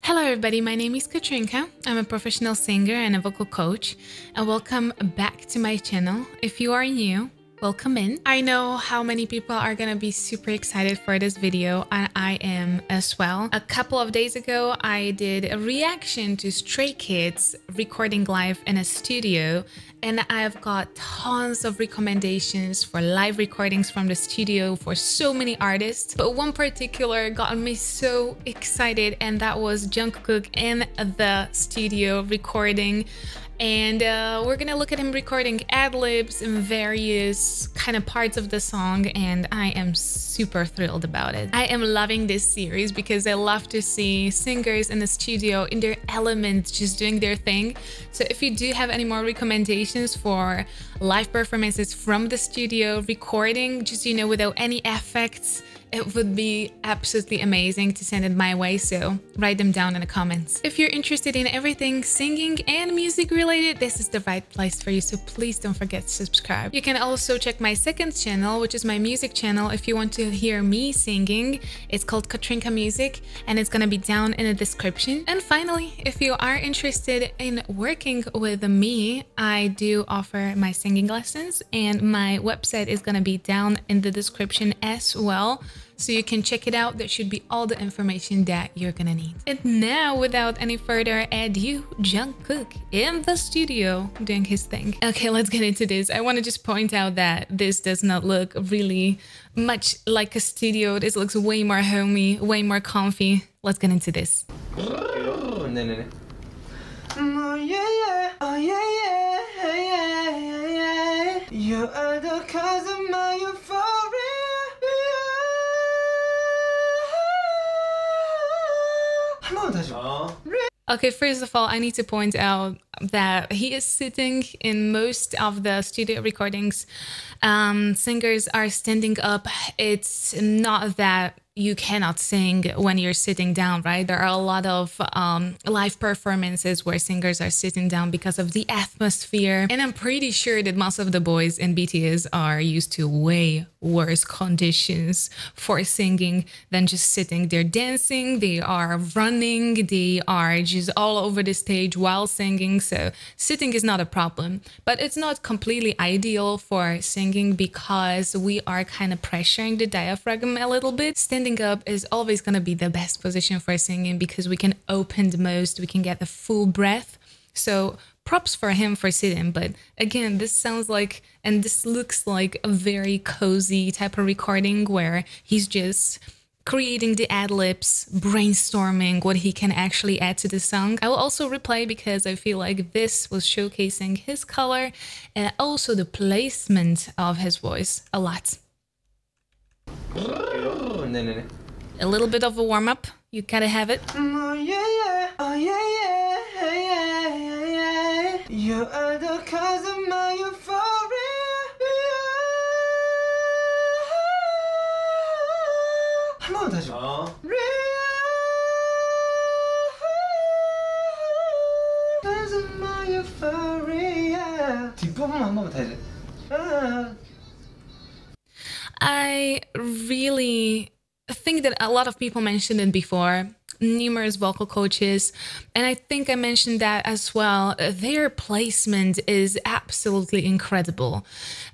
Hello everybody, my name is Katrinka. I'm a professional singer and a vocal coach, and welcome back to my channel. If you are new, welcome in. I know how many people are gonna be super excited for this video, and I am as well. A couple of days ago, I did a reaction to Stray Kids recording live in a studio, and I've got tons of recommendations for live recordings from the studio for so many artists. But one particular got me so excited, and that was Jungkook in the studio recording. And we're gonna look at him recording ad-libs in various kind of parts of the song, and I am super thrilled about it. I am loving this series because I love to see singers in the studio in their element, just doing their thing. So if you do have any more recommendations for live performances from the studio recording, just, you know, without any effects, it would be absolutely amazing to send it my way, so write them down in the comments. If you're interested in everything singing and music related, this is the right place for you, so please don't forget to subscribe. You can also check my second channel, which is my music channel, if you want to hear me singing. It's called Katrinka Music, and it's gonna be down in the description. And finally, if you are interested in working with me, I do offer my singing lessons, and my website is gonna be down in the description as well. So you can check it out. There should be all the information that you're gonna need. And now, without any further ado, Jungkook in the studio doing his thing. Okay, let's get into this. I want to just point out that this does not look really much like a studio. This looks way more homey, way more comfy. Let's get into this. Oh, yeah, yeah. Oh, yeah, yeah. Yeah, yeah, yeah. You are the cause of my euphoria. Okay, first of all, I need to point out that he is sitting in most of the studio recordings. Singers are standing up. It's not that you cannot sing when you're sitting down, right? There are a lot of live performances where singers are sitting down because of the atmosphere. And I'm pretty sure that most of the boys in BTS are used to way worse conditions for singing than just sitting. They're dancing, they are running, they are just all over the stage while singing. So sitting is not a problem, but it's not completely ideal for singing because we are kind of pressuring the diaphragm a little bit. Standing up is always going to be the best position for singing because we can open the most, we can get the full breath. So props for him for sitting. But again, this sounds like, and this looks like a very cozy type of recording where he's just creating the ad-libs, brainstorming what he can actually add to the song. I will also replay because I feel like this was showcasing his color and also the placement of his voice a lot. A little bit of a warm-up, you gotta have it. Oh, yeah, yeah. Oh, yeah, yeah. Yeah, yeah, yeah. You are the cause of my euphoria. 한번 다시. Cause of my euphoria. 뒷부분 한 번만 다시. I really think that a lot of people mentioned it before, numerous vocal coaches, and I think I mentioned that as well. Their placement is absolutely incredible.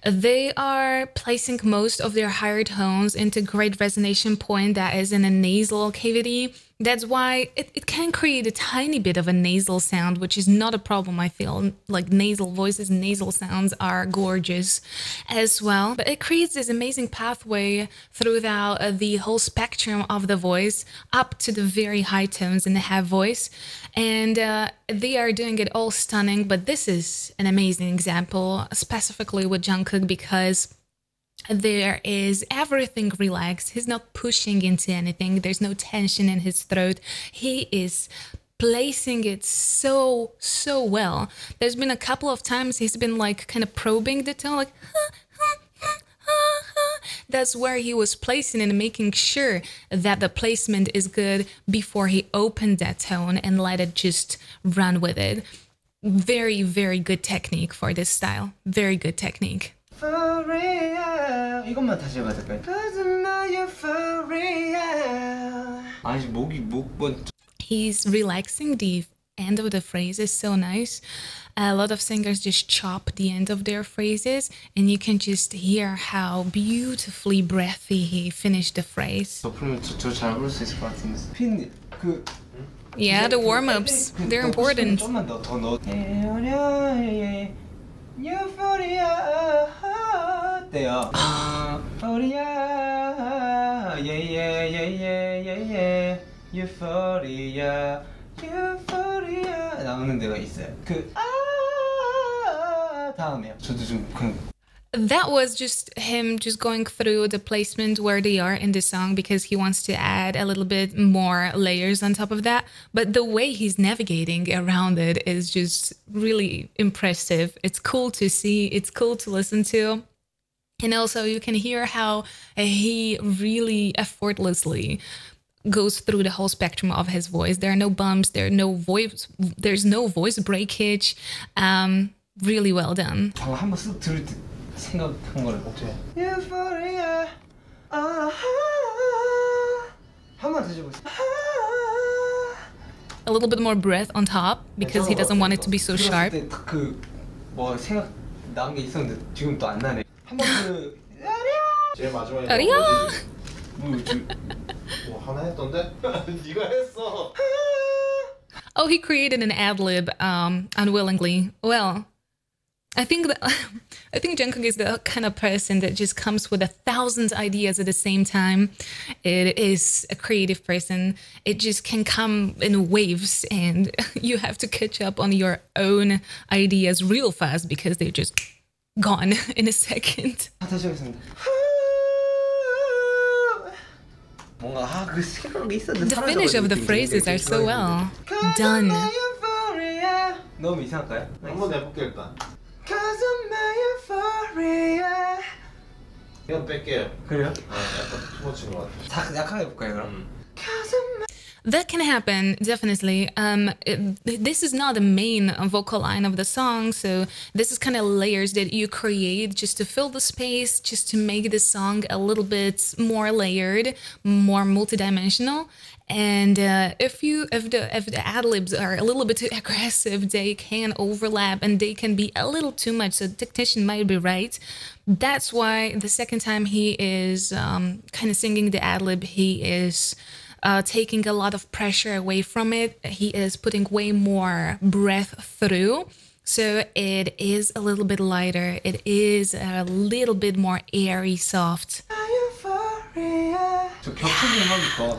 They are placing most of their higher tones into great resonation point that is in a nasal cavity. That's why it can create a tiny bit of a nasal sound, which is not a problem. I feel like nasal voices, nasal sounds are gorgeous as well. But it creates this amazing pathway throughout the whole spectrum of the voice up to the very high tones in the have voice. And they are doing it all stunning. But this is an amazing example, specifically with Jungkook, because there is everything relaxed. He's not pushing into anything. There's no tension in his throat. He is placing it so well. There's been a couple of times he's been like kind of probing the tone, like that's where he was placing it and making sure that the placement is good before he opened that tone and let it just run with it. Very, very good technique for this style. Very good technique. 이것만 다시 해봐야 될까요? Cause of my euphoria. 아니 목이 목 He's relaxing. The end of the phrase is so nice. A lot of singers just chop the end of their phrases, and you can just hear how beautifully breathy he finished the phrase. 더 풀면 저잘 부를 수 있을 것 같은데. 피디님, Yeah, the warm-ups, they're important. 좀만 더 넣어. Euphoria 때요. Euphoria, Euphoria, Euphoria 나오는 데가 있어요. 다음에요. 저도 좀 그런. That was just him just going through the placement where they are in the song because he wants to add a little bit more layers on top of that. But the way he's navigating around it is just really impressive. It's cool to see. It's cool to listen to. And also you can hear how he really effortlessly goes through the whole spectrum of his voice. There are no bumps. There's no voice breakage. Really well done. 한번 쓱 들을 때 생각한 거를 어떻게? Euphoria. 한번 드셔 보세요. A little bit more breath on top because he doesn't want it to be so sharp. 뭐 생각 나온 게 있었는데 지금 또 안 나네. 한번 제일 마지막에 뭐 하나 했던데? 네가 했어. Oh, he created an Adlib unwillingly. Well, I think Jungkook is the kind of person that just comes with 1,000 ideas at the same time. It is a creative person. It just can come in waves, and you have to catch up on your own ideas real fast because they're just gone in a second. 다시 하겠습니다. 뭔가 그 생각이 있었는데 The finish of the phrases are so well done. 너무 이상할까요? 한번 해볼게 일단. Cause of my euphoria. 이건 뺄게요. 그래요? 약간 투머치인 것 같아. 약하게 해볼까요 그럼? That can happen, definitely. This is not the main vocal line of the song, so this is kind of layers that you create just to fill the space, just to make the song a little bit more layered, more multidimensional. And if the ad-libs are a little bit too aggressive, they can overlap and they can be a little too much. So the technician might be right. That's why the second time he is kind of singing the ad-lib, he is taking a lot of pressure away from it. He is putting way more breath through. So it is a little bit lighter. It is a little bit more airy, soft.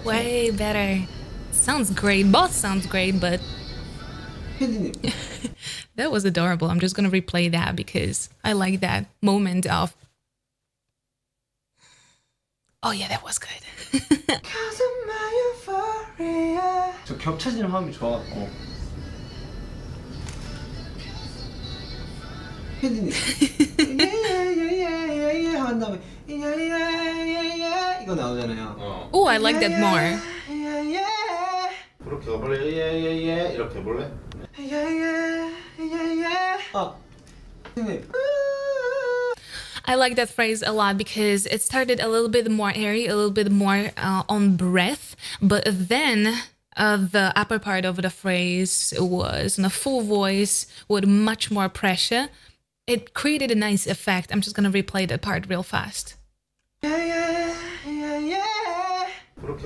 Way better. Sounds great. Both sounds great, but that was adorable. I'm just gonna replay that because I like that moment of, oh yeah, that was good. 저 겹쳐지는 화음이 좋아갖고. 피디님. 예예예예예 한 다음에 예예예예 이거 나오잖아요. Oh, I like that more. 그렇게 가볼래? 예예예 이렇게 해볼래? 예예예예. 피디님. I like that phrase a lot because it started a little bit more airy, a little bit more on breath, but then the upper part of the phrase was in a full voice with much more pressure. It created a nice effect. I'm just gonna replay that part real fast.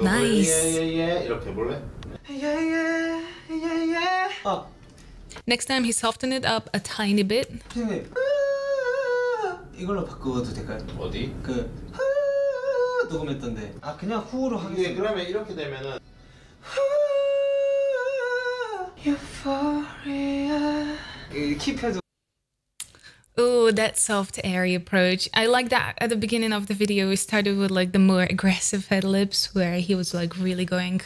Nice. 예예예 이렇게 해볼래? Next time he softened it up a tiny bit. 이걸로 바꿔도 될까요? 어디? 그 녹음했던데. 아 그냥 후로 하겠습니다. 그러면 이렇게 되면은 Euphoria. 킵해도. Oh, that soft airy approach. I like that at the beginning of the video we started with like the more aggressive head lips where he was like really going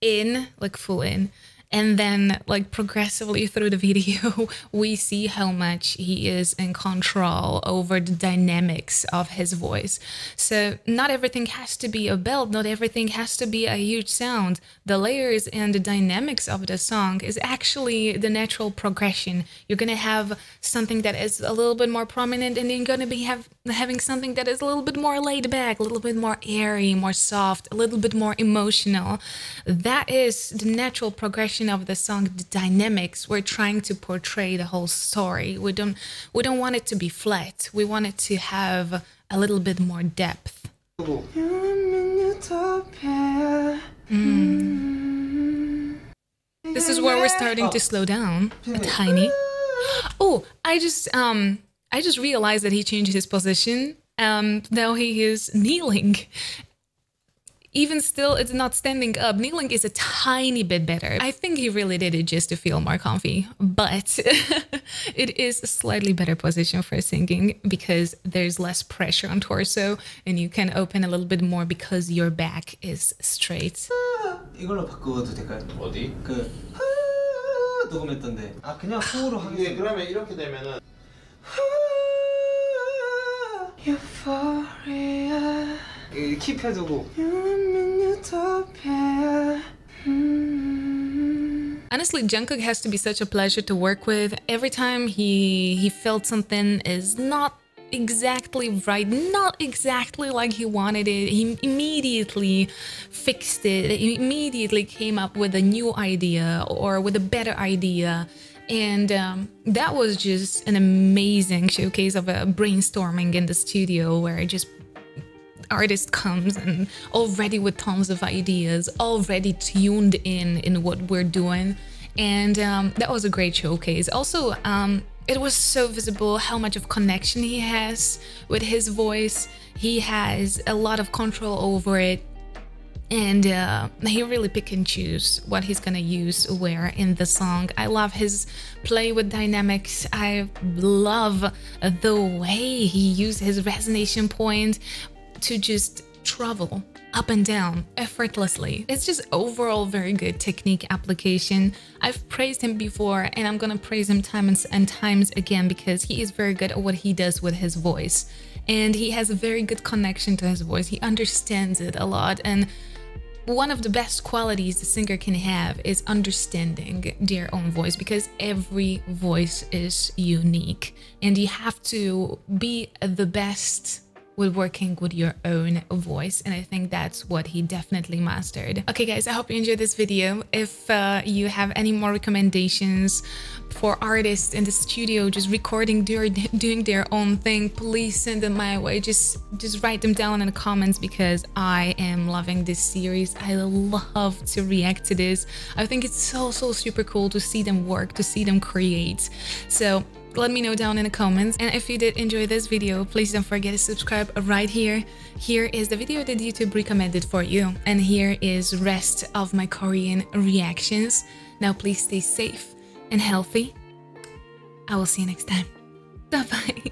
in, like full in. And then like progressively through the video, we see how much he is in control over the dynamics of his voice. So not everything has to be a belt, not everything has to be a huge sound. The layers and the dynamics of the song is actually the natural progression. You're gonna have something that is a little bit more prominent, and then you're gonna be having something that is a little bit more laid back, a little bit more airy, more soft, a little bit more emotional. That is the natural progression of the song, the dynamics. We're trying to portray the whole story. We don't want it to be flat. We want it to have a little bit more depth. This is where we're starting to slow down a tiny. Oh, I just realized that he changed his position. Now he is kneeling. Even still, it's not standing up. Kneeling is a tiny bit better. I think he really did it just to feel more comfy, but it is a slightly better position for singing because there's less pressure on torso and you can open a little bit more because your back is straight. 이걸로 바꿔도 될까요? 어디? 그 녹음했던데. 아 그냥 후로 하겠습니다. 그러면 이렇게 되면은 Euphoria. 킵해두고. Honestly, Jungkook has to be such a pleasure to work with. Every time he felt something is not exactly right, not exactly like he wanted it, he immediately fixed it. He immediately came up with a new idea or with a better idea. And that was just an amazing showcase of a brainstorming in the studio where just artist comes and already with tons of ideas, already tuned in what we're doing. And that was a great showcase. Also, it was so visible how much of connection he has with his voice. He has a lot of control over it. And he really pick and choose what he's gonna use where in the song. I love his play with dynamics. I love the way he used his resonation point to just travel up and down effortlessly. It's just overall very good technique application. I've praised him before and I'm gonna praise him times and times again because he is very good at what he does with his voice. And he has a very good connection to his voice. He understands it a lot. And one of the best qualities the singer can have is understanding their own voice, because every voice is unique and you have to be the best with working with your own voice, and I think that's what he definitely mastered. Okay guys, I hope you enjoyed this video. If you have any more recommendations for artists in the studio just recording doing their own thing, please send them my way. Just write them down in the comments because I am loving this series. I love to react to this. I think it's so super cool to see them work, to see them create. So let me know down in the comments. And if you did enjoy this video, please don't forget to subscribe right here. Here is the video that YouTube recommended for you. And here is rest of my Korean reactions. Now please stay safe and healthy. I will see you next time. Bye bye.